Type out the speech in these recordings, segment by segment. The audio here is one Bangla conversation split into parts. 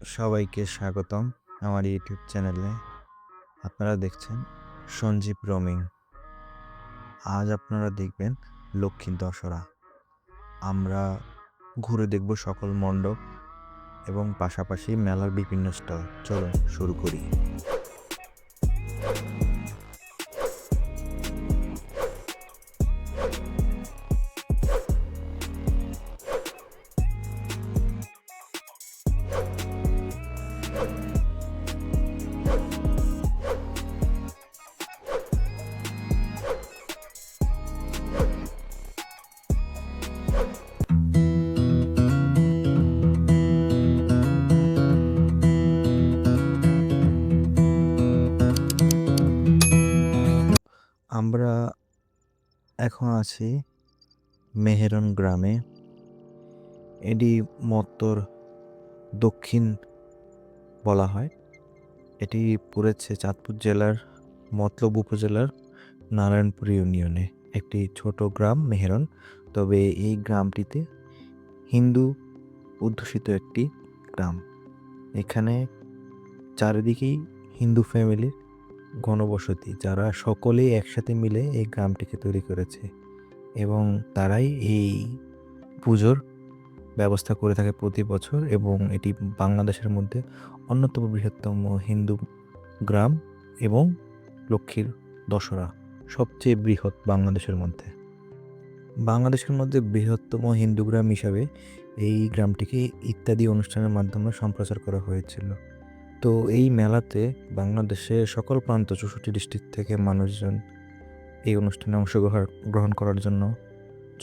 সবাইকে স্বাগতম আমার ইউটিউব চ্যানেলে। আপনারা দেখছেন সঞ্জীব রোমিং। আজ আপনারা দেখবেন লক্ষ্মীর দশরা। আমরা ঘুরে দেখব সকল মণ্ডপ এবং পাশাপাশি মেলার বিভিন্ন স্টল। চলুন শুরু করি। আমরা এখন আছি মেহেরন গ্রামে। এটি মত্তর দক্ষিণ বলা হয়। এটি পড়েছে চাঁদপুর জেলার মতলব উপজেলার নারায়ণপুর ইউনিয়নে একটি ছোট গ্রাম মেহেরন। তবে এই গ্রামটিতে হিন্দু অধ্যুষিত একটি গ্রাম। এখানে চারিদিকেই হিন্দু ফ্যামিলির ঘনবসতি, যারা সকলেই একসাথে মিলে এই গ্রামটিকে তৈরি করেছে এবং তারাই এই পুজোর ব্যবস্থা করে থাকে প্রতি বছর। এবং এটি বাংলাদেশের মধ্যে অন্যতম বৃহত্তম হিন্দু গ্রাম এবং লক্ষ্মীর দশরা সবচেয়ে বৃহৎ বাংলাদেশের মধ্যে। বাংলাদেশের মধ্যে বৃহত্তম হিন্দু গ্রাম হিসাবে এই গ্রামটিকে ইত্যাদি অনুষ্ঠানের মাধ্যমে সম্প্রচার করা হয়েছিল। তো এই মেলাতে বাংলাদেশের সকল প্রান্ত 64 ডিস্ট্রিক্ট থেকে মানুষজন এই অনুষ্ঠানে অংশগ্রহণ করার জন্য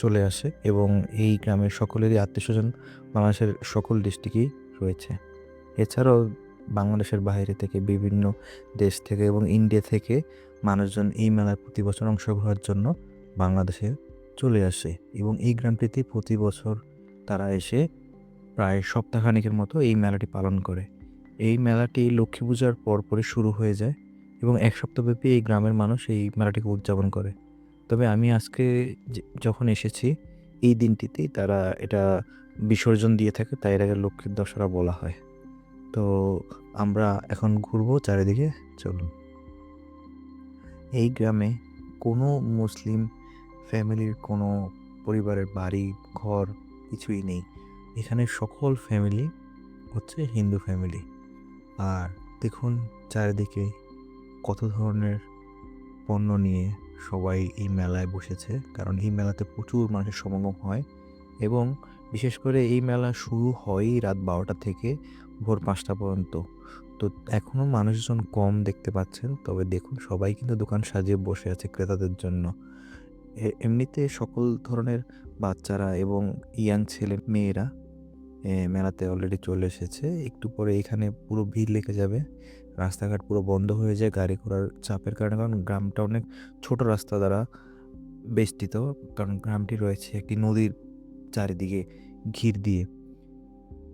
চলে আসে এবং এই গ্রামের সকলেরই আত্মীয়স্বজন বাংলাদেশের সকল ডিস্ট্রিক্টই রয়েছে। এছাড়াও বাংলাদেশের বাইরে থেকে বিভিন্ন দেশ থেকে এবং ইন্ডিয়া থেকে মানুষজন এই মেলায় প্রতি বছর অংশগ্রহণের জন্য বাংলাদেশে চলে আসে এবং এই গ্রামটিতে প্রতি বছর তারা এসে প্রায় সপ্তাহখানেকের মতো এই মেলাটি পালন করে। এই মেলাটি লক্ষ্মী পূজার পরপরই শুরু হয়ে যায় এবং এক সপ্তাহব্যাপী এই গ্রামের মানুষ এই মেলাটিকে উদযাপন করে। তবে আমি আজকে যখন এসেছি এই দিনটিতেই তারা এটা বিসর্জন দিয়ে থাকে, তাই এটাকে লক্ষ্মীর দশরা বলা হয়। তো আমরা এখন ঘুরবো চারিদিকে, চলুন। এই গ্রামে কোনো মুসলিম ফ্যামিলির কোনো পরিবারের বাড়ি ঘর কিছুই নেই। এখানে সকল ফ্যামিলি হচ্ছে হিন্দু ফ্যামিলি। আর দেখুন চারিদিকে কত ধরনের পণ্য নিয়ে সবাই এই মেলায় বসেছে, কারণ এই মেলাতে প্রচুর মানুষের সমাগম হয় এবং বিশেষ করে এই মেলা শুরু হয় রাত 12টা থেকে ভোর 5টা পর্যন্ত। তো এখনও মানুষজন কম দেখতে পাচ্ছেন, তবে দেখুন সবাই কিন্তু দোকান সাজিয়ে বসে আছে ক্রেতাদের জন্য। এমনিতে সকল ধরনের বাচ্চারা এবং ইয়াং ছেলে মেয়েরা মেলাতে অলরেডি চলে এসেছে। একটু পরে এখানে পুরো ভিড় লেগে যাবে, রাস্তাঘাট পুরো বন্ধ হয়ে যায় গাড়ি ঘোড়ার চাপের কারণে, কারণ গ্রামটা অনেক ছোট রাস্তা দ্বারা বেষ্টিত। কারণ গ্রামটি রয়েছে একটি নদীর চারিদিকে ঘির দিয়ে।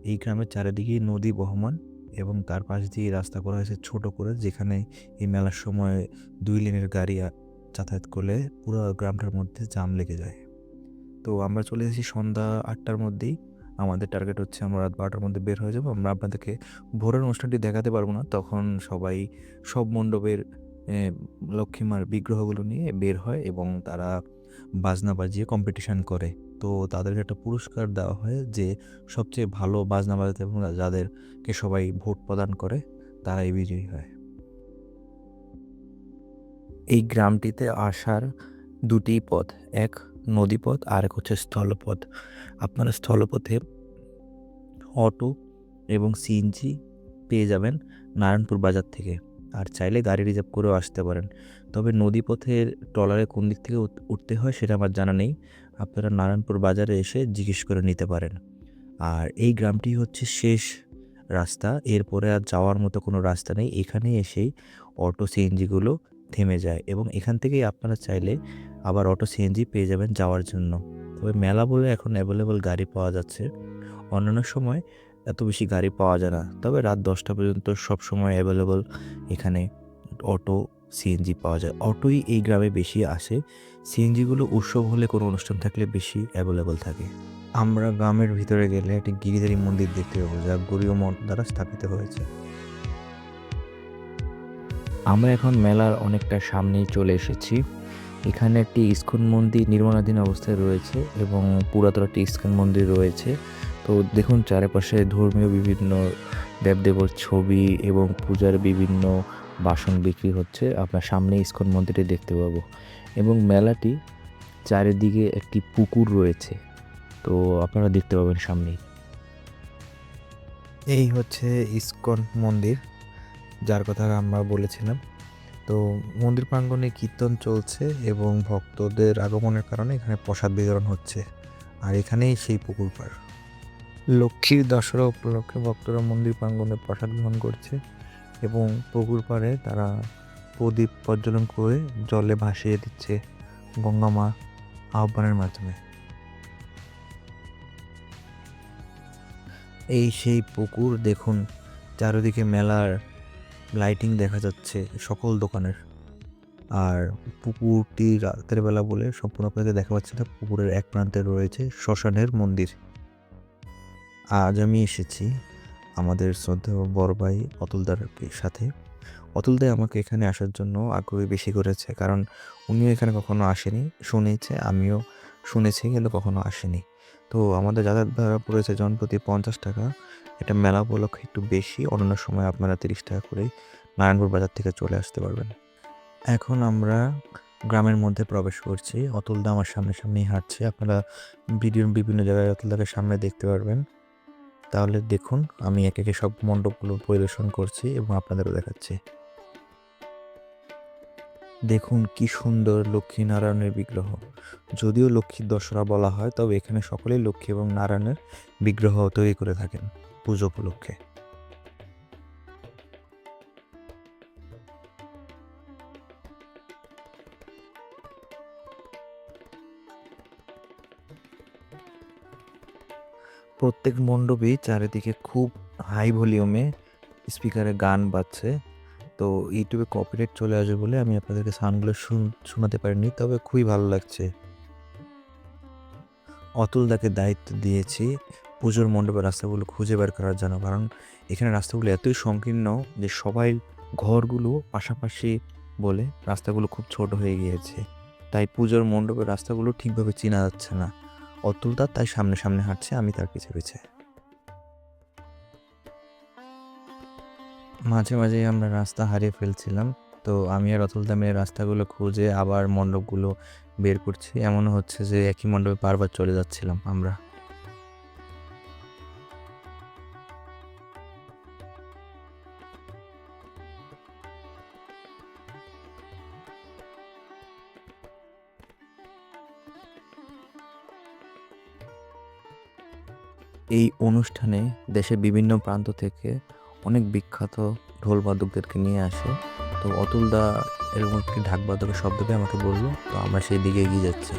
এই গ্রামের চারিদিকেই নদী বহমান এবং তার পাশ দিয়ে রাস্তা করা হয়েছে ছোট করে, যেখানে এই মেলার সময় 2 লেনের গাড়ি যাতায়াত করলে পুরো গ্রামটার মধ্যে জাম লেগে যায়। তো আমরা চলে এসেছি সন্ধ্যা 8টার মধ্যেই। আমাদের টার্গেট হচ্ছে আমরা রাত 12টার মধ্যে বের হয়ে যাবো। আমরা আপনাদেরকে ভোরের অনুষ্ঠানটি দেখাতে পারবো না, তখন সবাই সব মণ্ডপের লক্ষ্মীমার বিগ্রহগুলো নিয়ে বের হয় এবং তারা বাজনা বাজিয়ে কম্পিটিশান করে। তো তাদেরকে একটা পুরস্কার দেওয়া হয় যে সবচেয়ে ভালো বাজনা বাজাতে এবং যাদেরকে সবাই ভোট প্রদান করে তারাই বিজয়ী হয়। এই গ্রামটিতে আসার 2টি পথ, এক নদীপথ আর এক হচ্ছে স্থলপথ। আপনারা স্থলপথে অটো এবং সিএনজি পেয়ে যাবেন নারায়ণপুর বাজার থেকে, আর চাইলে গাড়ি রিজার্ভ করেও আসতে পারেন। তবে নদীপথের ট্রলারে কোন দিক থেকে উঠতে হয় সেটা আমার জানা নেই, আপনারা নারায়ণপুর বাজারে এসে জিজ্ঞেস করে নিতে পারেন। আর এই গ্রামটি হচ্ছে শেষ রাস্তা, এরপরে আর যাওয়ার মতো কোনো রাস্তা নেই। এখানে এসেই অটো সিএনজিগুলো থেমে যায় এবং এখান থেকেই আপনারা চাইলে আবার অটো সিএনজি পেয়ে যাবেন যাওয়ার জন্য। তবে মেলা বলে এখন অ্যাভেলেবল গাড়ি পাওয়া যাচ্ছে, অন্যান্য সময় এত বেশি গাড়ি পাওয়া যায় না। তবে রাত 10টা পর্যন্ত সব সময় অ্যাভেলেবল এখানে অটো সিএনজি পাওয়া যায়। অটোই এই গ্রামে বেশি আসে। সিএনজিগুলো উৎসব হলে কোনো অনুষ্ঠান থাকলে বেশি অ্যাভেলেবল থাকে। আমরা গ্রামের ভিতরে গেলে একটি গিরিধারী মন্দির দেখতে পাবো, যা গরীয় মঠ দ্বারা স্থাপিত হয়েছে। আমরা এখন মেলার অনেকটা সামনেই চলে এসেছি। এখানে একটি ইস্কন মন্দির নির্মাণাধীন অবস্থায় রয়েছে এবং পুরাতন একটি ইস্কন মন্দির রয়েছে। তো দেখুন চারপাশে ধর্মীয় বিভিন্ন দেবদেবর ছবি এবং পূজার বিভিন্ন বাসন বিক্রি হচ্ছে। আপনার সামনে ইস্কন মন্দিরটি দেখতে পাবো এবং মেলাটি চারিদিকে একটি পুকুর রয়েছে, তো আপনারা দেখতে পাবেন সামনেই। এই হচ্ছে ইস্কন মন্দির, যার কথা আমরা বলেছিলাম। তো মন্দির প্রাঙ্গণে কীর্তন চলছে এবং ভক্তদের আগমনের কারণে এখানে প্রসাদ বিতরণ হচ্ছে। আর এখানেই সেই পুকুর পাড়। লক্ষ্মীর দশরা উপলক্ষে ভক্তরা মন্দির প্রাঙ্গণে প্রসাদ গ্রহণ করছে এবং পুকুর পাড়ে তারা প্রদীপ প্রজ্বলন করে জলে ভাসিয়ে দিচ্ছে গঙ্গা মা আহ্বানের মাধ্যমে। এই সেই পুকুর, দেখুন চারিদিকে মেলার লাইটিং দেখা যাচ্ছে সকল দোকানের। আর পুকুরটি রাতের বেলা বলে সম্পূর্ণ আপনাদের দেখা পাচ্ছে না। পুকুরের এক প্রান্তে রয়েছে শ্মশানের মন্দির। আজ আমি এসেছি আমাদের শ্রদ্ধেয় বড় ভাই অতুলদার সাথে। অতুলদাই আমাকে এখানে আসার জন্য আগ্রহী বেশি করেছে, কারণ উনিও এখানে কখনো আসেনি। শুনেছে, আমিও শুনেছি, কিন্তু কখনো আসেনি। তো আমাদের যাতায়াত ভাড়া পড়েছে জনপ্রতি 50 টাকা। এটা মেলা উপলক্ষে একটু বেশি, অন্যান্য সময় আপনারা 30 টাকা করেই নারায়ণপুর বাজার থেকে চলে আসতে পারবেন। এখন আমরা গ্রামের মধ্যে প্রবেশ করছি। অতুলদা আমার সামনেই হাঁটছে। আপনারা ভিডিওর বিভিন্ন জায়গায় অতুলদাকে সামনে দেখতে পারবেন। তাহলে দেখুন, আমি একে একে সব মণ্ডপগুলো পরিদর্শন করছি এবং আপনাদেরও দেখাচ্ছি। দেখুন কি সুন্দর লক্ষ্মী নারায়ণের বিগ্রহ। যদিও লক্ষ্মীর দশরা বলা হয়, তবে এখানে সকলেই লক্ষ্মী এবং নারায়ণের বিগ্রহ তৈরি করে থাকেন পুজো উপলক্ষে। প্রত্যেক মণ্ডপেই চারিদিকে খুব হাই ভলিউমে স্পিকারে গান বাজছে। তো ইউটিউবে কপিরাইট চলে আসবে বলে আমি আপনাদেরকে সাউন্ডগুলো শোনাতে পারিনি, তবে খুবই ভালো লাগছে। অতুলদাকে দায়িত্ব দিয়েছি পুজোর মণ্ডপের রাস্তাগুলো খুঁজে বের করার জন্য, কারণ এখানে রাস্তাগুলো এতই সংকীর্ণ যে সবাই ঘরগুলো পাশাপাশি বলে রাস্তাগুলো খুব ছোট হয়ে গিয়েছে। তাই পুজোর মণ্ডপের রাস্তাগুলো ঠিকভাবে চেনা যাচ্ছে না। অতুলদা তাই সামনে সামনে হাঁটছে, আমি তার পিছে পিছে। মাঝে মাঝেই আমরা রাস্তা হারিয়ে ফেলছিলাম। তো আমি আর অতুলদা মিলে রাস্তাগুলো খুঁজে আবার মণ্ডপগুলো বের করছি। এমনও হচ্ছে যে একই মণ্ডপে বারবার চলে যাচ্ছিলাম আমরা। এই অনুষ্ঠানে দেশের বিভিন্ন প্রান্ত থেকে অনেক বিখ্যাত ঢোল বাদকদেরকে নিয়ে আসে। তো অতুলদা এরকম একটি ঢাক বাদকের শব্দ পেয়ে আমাকে বললো, তো আমরা সেই দিকে এগিয়ে যাচ্ছি।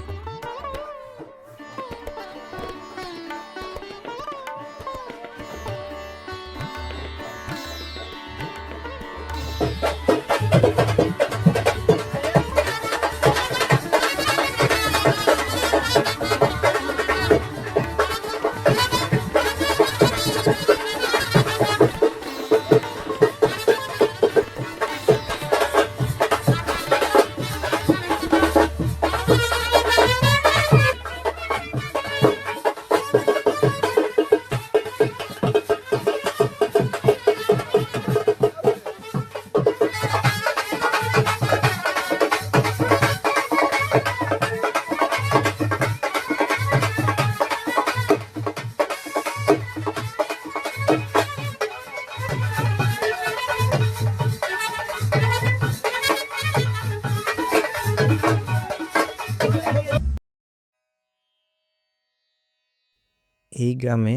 এই গ্রামে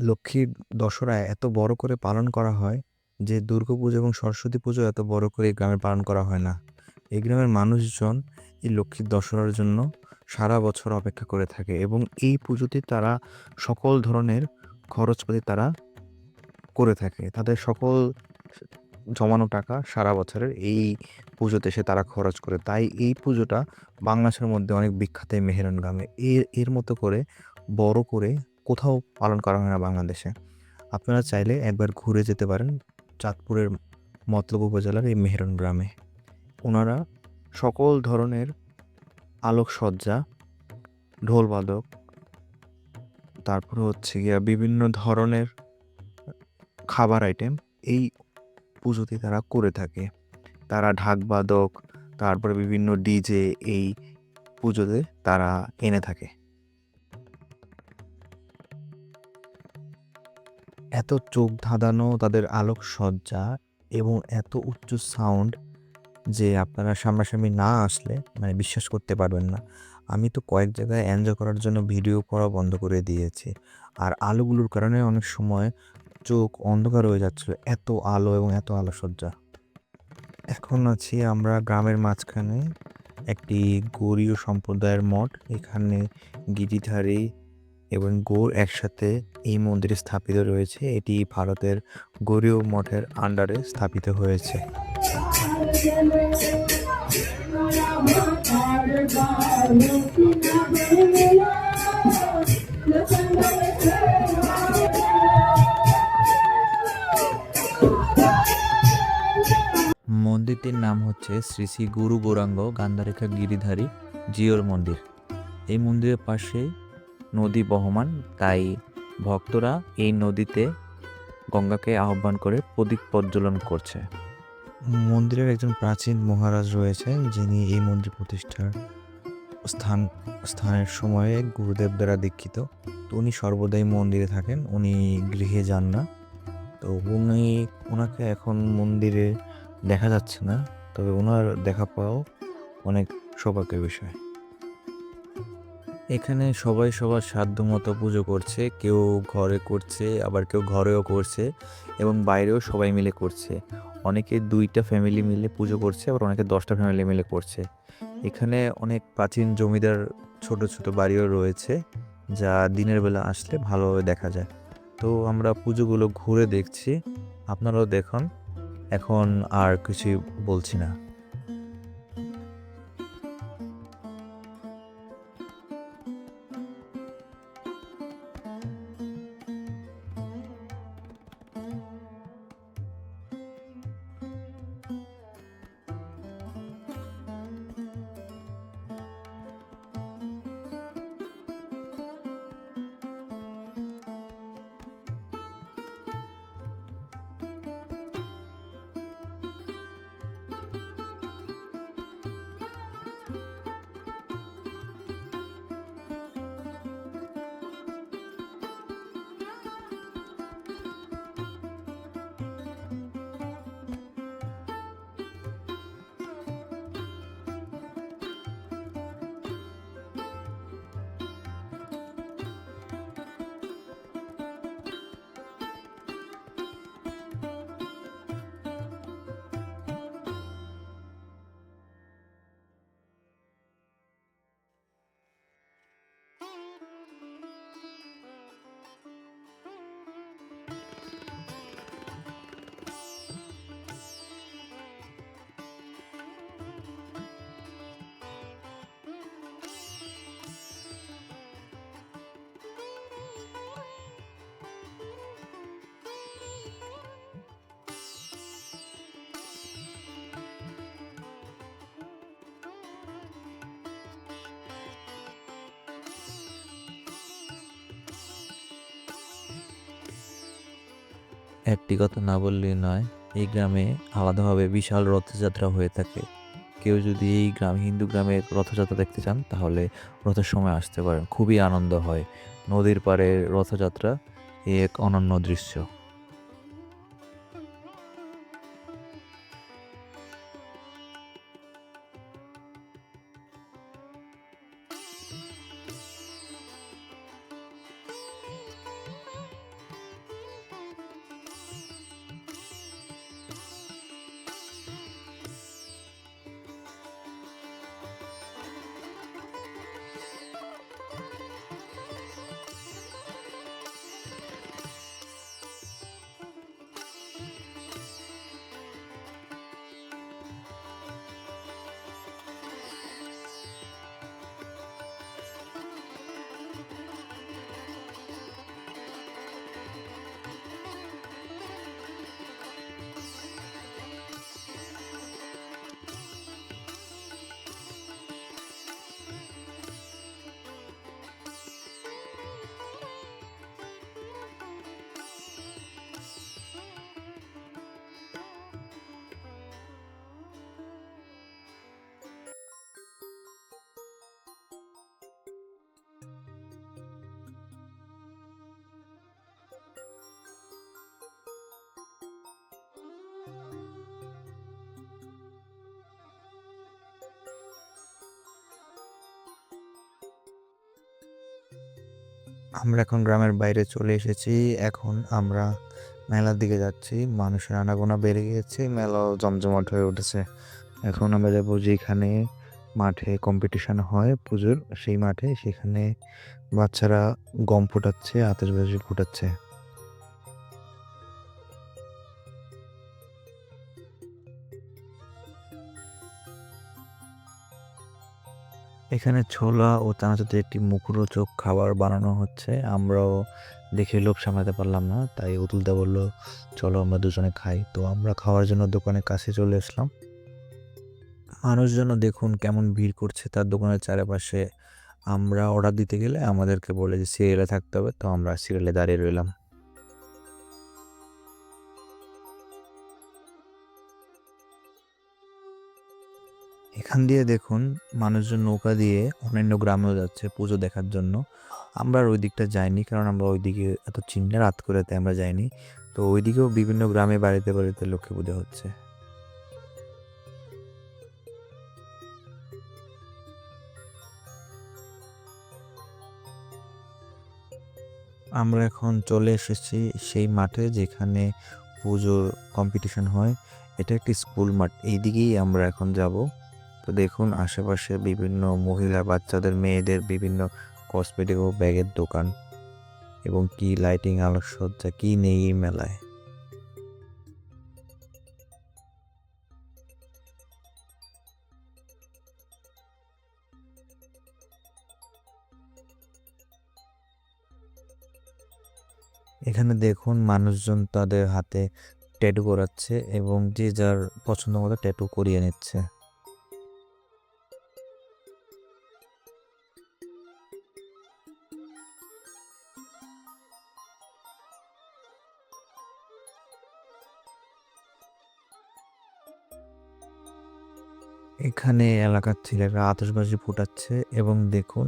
লক্ষ্মীর দশরা এত বড় করে পালন করা হয় যে দুর্গাপুজো এবং সরস্বতী পুজো এত বড় করে এই গ্রামে পালন করা হয় না। এই গ্রামের মানুষজন এই লক্ষ্মীর দশরার জন্য সারা বছর অপেক্ষা করে থাকে এবং এই পুজোতে তারা সকল ধরনের খরচপাতি তারা করে থাকে। তাদের সকল জমানো টাকা সারা বছরের এই পুজোতে এসে তারা খরচ করে। তাই এই পুজোটা বাংলাদেশের মধ্যে অনেক বিখ্যাত এই মেহেরন গ্রামে। এর মতো করে বড় করে কোথাও পালন করা হয় না বাংলাদেশে। আপনারা চাইলে একবার ঘুরে যেতে পারেন চাঁদপুরের মতলব উপজেলার এই মেহেরন গ্রামে। ওনারা সকল ধরনের আলোকসজ্জা, ঢোল-বাদক, তারপরে হচ্ছে গিয়া বিভিন্ন ধরনের খাবার আইটেম এই পুজোতে তারা করে থাকে। তারা ঢাক-বাদক, তারপরে বিভিন্ন ডিজে এই পুজোতে তারা এনে থাকে। এত চোখ ধাঁধানো তাদের আলোকসজ্জা এবং এত উচ্চ সাউন্ড যে আপনারা সামনাসামনি না আসলে মানে বিশ্বাস করতে পারবেন না। আমি তো কয়েক জায়গায় এনজয় করার জন্য ভিডিও করা বন্ধ করে দিয়েছি। আর আলোগুলোর কারণে অনেক সময় চোখ অন্ধকার হয়ে যাচ্ছিল। এত আলো এবং এত আলোকসজ্জা। এখন আছি আমরা গ্রামের মাঝখানে একটি গৌড়ীয় সম্প্রদায়ের মঠ। এখানে গিরিধারী এবং গৌড় একসাথে এই মন্দিরে স্থাপিত রয়েছে। এটি ভারতের গৌড়ীয় মঠের আন্ডারে স্থাপিত হয়েছে। মন্দিরটির নাম হচ্ছে শ্রী শ্রী গুরু গৌরাঙ্গ গান্ধারেখা গিরিধারী জিওর মন্দির। এই মন্দিরের পাশে নদী বহমান, তাই ভক্তরা এই নদীতে গঙ্গাকে আহ্বান করে প্রদীপ প্রজ্বলন করছে। মন্দিরের একজন প্রাচীন মহারাজ রয়েছেন, যিনি এই মন্দির প্রতিষ্ঠার স্থানের সময়ে গুরুদেব দ্বারা দীক্ষিত। তো উনি সর্বদাই মন্দিরে থাকেন, উনি গৃহে যান না। তো ওনাকে এখন মন্দিরে দেখা যাচ্ছে না, তবে ওনার দেখা পাওয়াও অনেক সৌভাগ্যের বিষয়। এখানে সবাই সবার সাধ্যমতো পুজো করছে। কেউ ঘরে করছে, আবার কেউ ঘরেও করছে এবং বাইরেও সবাই মিলে করছে। অনেকে 2টা ফ্যামিলি মিলে পুজো করছে, আবার অনেকে 10টা ফ্যামিলি মিলে করছে। এখানে অনেক প্রাচীন জমিদার ছোট ছোট বাড়িও রয়েছে, যা দিনের বেলা আসলে ভালোভাবে দেখা যায়। তো আমরা পুজোগুলো ঘুরে দেখছি, আপনারাও দেখুন। এখন আর কিছুই বলছি না। একটি কথা না বললেই নয়, এই গ্রামে আলাদাভাবে বিশাল রথযাত্রা হয়ে থাকে। কেউ যদি এই হিন্দু গ্রামের রথযাত্রা দেখতে চান, তাহলে রথের সময় আসতে পারেন। খুবই আনন্দ হয়। নদীর পাড়ে রথযাত্রা এক অনন্য দৃশ্য। আমরা এখন গ্রামের বাইরে চলে এসেছি। এখন আমরা মেলার দিকে যাচ্ছি। মানুষের আনাগোনা বেড়ে গিয়েছে, মেলাও জমজমাট হয়ে উঠেছে। এখন আমরা যাবো যেখানে মাঠে কম্পিটিশন হয় পুজোর, সেই মাঠে। সেখানে বাচ্চারা গম ফোটাচ্ছে, আতশবাজি ফোটাচ্ছে। এখানে ছোলা ও চানাচুর একটি মুখরোচক খাবার বানানো হচ্ছে। আমরাও দেখে লোভ সামলাতে পারলাম না, তাই অতুলদা বলল চলো আমরা দুজনে খাই। তো আমরা খাওয়ার জন্য দোকানের কাছে চলে আসলাম। মানুষজন দেখুন কেমন ভিড় করছে তার দোকানের চারপাশে। আমরা অর্ডার দিতে গেলে আমাদেরকে বলে যে সিরিয়ালে থাকতে হবে, তো আমরা সিরিয়ালে দাঁড়িয়ে রইলাম। এখান দিয়ে দেখুন মানুষজন নৌকা দিয়ে অন্যান্য গ্রামেও যাচ্ছে পুজো দেখার জন্য। আমরা আর ওই দিকটা যাইনি, কারণ আমরা ওইদিকে এত চিনি না, রাত করে তাই আমরা যাইনি। তো ওইদিকেও বিভিন্ন গ্রামে বাড়িতে বাড়িতে লক্ষ্মী পুজো হচ্ছে। আমরা এখন চলে এসেছি সেই মাঠে যেখানে পুজোর কম্পিটিশন হয়। এটা একটি স্কুল মাঠ, এই দিকেই আমরা এখন যাব। তো দেখুন আশেপাশে বিভিন্ন মহিলা, বাচ্চাদের, মেয়েদের বিভিন্ন কসমেটিক ও ব্যাগের দোকান, এবং কি লাইটিং, আলোকসজ্জা, কি নেই এই মেলায়। এখানে দেখুন মানুষজন তাদের হাতে ট্যাটু করাচ্ছে এবং যে যার পছন্দ মতো ট্যাটু করিয়ে নিচ্ছে। এখানে এলাকার ছেলেরা আতশবাজি ফুটাচ্ছে এবং দেখুন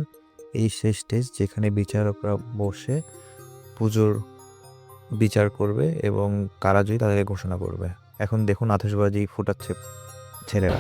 এই সেই স্টেজ যেখানে বিচারকরা বসে পুজোর বিচার করবে এবং কারা জয়ী তাদেরকে ঘোষণা করবে। এখন দেখুন আতশবাজি ফুটাচ্ছে ছেলেরা।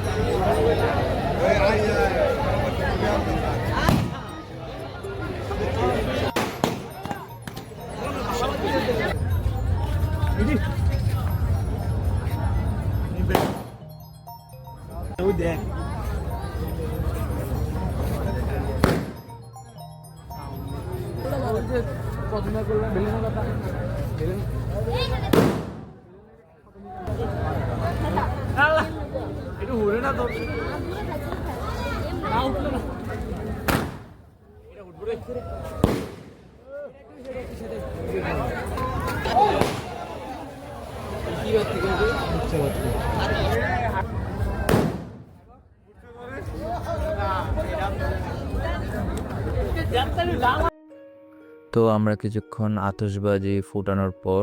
তো আমরা কিছুক্ষণ আতশবাজি ফুটানোর পর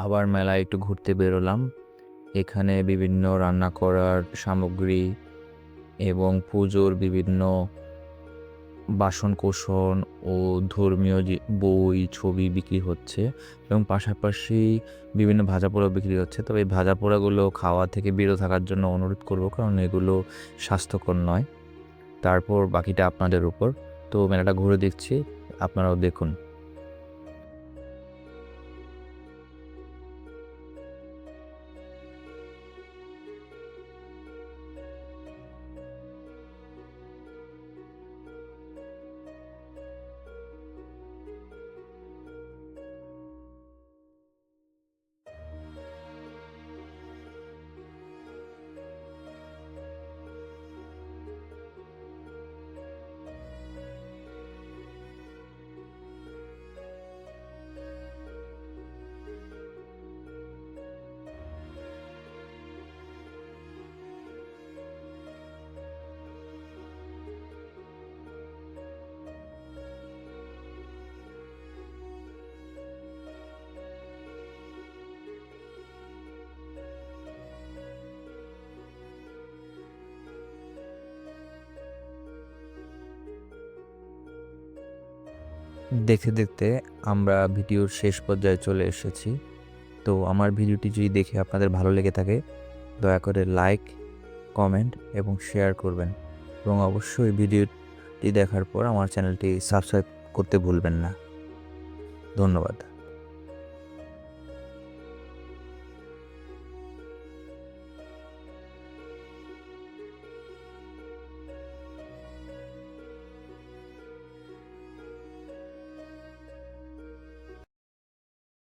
আবার মেলায় একটু ঘুরতে বেরোলাম। এখানে বিভিন্ন রান্না করার সামগ্রী এবং পুজোর বিভিন্ন বাসনকোসন ও ধর্মীয় যে বই, ছবি বিক্রি হচ্ছে এবং পাশাপাশি বিভিন্ন ভাজাপোড়া বিক্রি হচ্ছে। তবে এই ভাজাপোড়াগুলো খাওয়া থেকে বিরত থাকার জন্য অনুরোধ করব, কারণ এগুলো স্বাস্থ্যকর নয়। তারপর বাকিটা আপনাদের উপর। তো মেলাটা ঘুরে দেখছি, আপনারাও দেখুন। দেখতে দেখতে আমরা ভিডিওর শেষ পর্যায়ে চলে এসেছি। তো আমার ভিডিওটি যদি দেখে আপনাদের ভালো লেগে থাকে দয়া করে লাইক, কমেন্ট এবং শেয়ার করবেন এবং অবশ্যই ভিডিওটি দেখার পর আমার চ্যানেলটি সাবস্ক্রাইব করতে ভুলবেন না। ধন্যবাদ।